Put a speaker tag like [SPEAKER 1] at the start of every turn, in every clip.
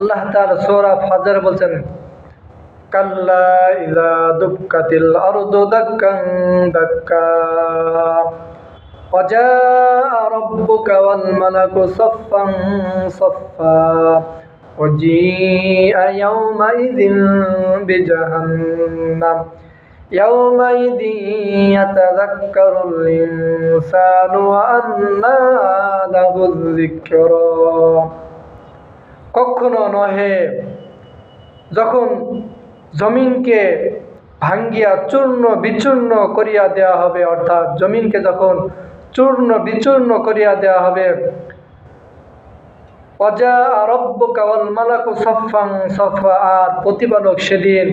[SPEAKER 1] আল্লাহ তাআলা সূরা ফাজর বলছেন, কাল্লা ইযা দুক্কাতিল আরদু দাক্কান দাক্কা ওয়া জাআ রাব্বুকা ওয়াল মালাকু সাফফান সাফফা ওয়া জিআ ইয়াওমাইযিন বিজাহান্নাম ইয়াওমাইযিন ইয়াতাযাক্কারুল ইনসানু ওয়া আন্না লাহুয যিকরা। কখনো নহে, যখন জমিনকে ভাঙ্গিয়া চূর্ণ বিচূর্ণ করিয়া দেওয়া হবে, অর্থাৎ জমিনকে যখন চূর্ণ বিচূর্ণ করিয়া দেওয়া হবে, ওয়াজা রব্বুকা ওয়াল মালাকু সাফফান সাফফা, আর প্রতিপালক সেদিন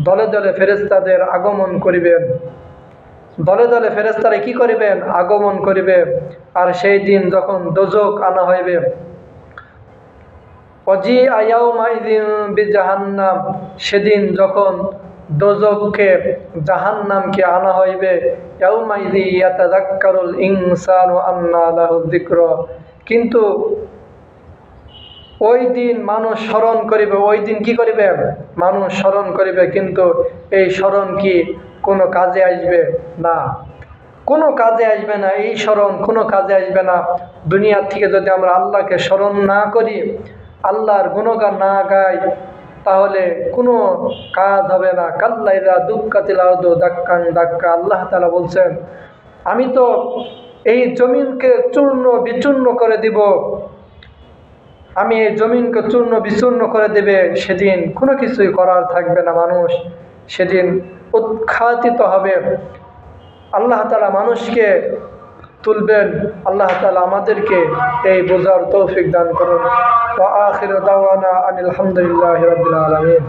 [SPEAKER 1] দলে দলে ফেরেশতাদের আগমন করিবেন। দলে দলে ফেরেশতারা কি করিবেন? আগমন করিবে। আর সেই দিন যখন দোজখ আনা হইবে, ওয়াজিআ ইয়াওমাইযিন বিজাহান্নাম, সেদিন যখন দোজখকে জাহান্নামকে আনা হইবে, ইয়াওমাইযি ইয়াতাযাক্কারুল ইনসানু আন্না লাহু যিকরা, কিন্তু ওই দিন মানুষ স্মরণ করিবে। ওই দিন কি করিবে? মানুষ স্মরণ করিবে, কিন্তু এই স্মরণ কি কোনো কাজে আসবে না? কোনো কাজে আসবে না। এই স্মরণ কোনো কাজে আসবে না। দুনিয়ার থেকে যদি আমরা আল্লাহকে স্মরণ না করি, আল্লাহর গুণগান না গাই, তাহলে কোনো কাজ হবে না। কাল্লা ইযা দুক্কাতিল আরদু দাক্কান দাক্কা, আল্লাহ তাআলা বলছেন, আমি তো এই জমিনকে চূর্ণ বিচূর্ণ করে দিব। আমি এই জমিনকে চূর্ণ বিচূর্ণ করে দেবে। সেদিন কোনো কিছুই করার থাকবে না। মানুষ সেদিন উৎখাতিত হবে। আল্লাহ তাআলা মানুষকে তুলবেন। আল্লাহ তাআলা আমাদেরকে এই বোঝার তৌফিক দান করুন। ওয়া আখিরু দাওয়ানা আনিল হামদুলিল্লাহি রাব্বিল আলামিন।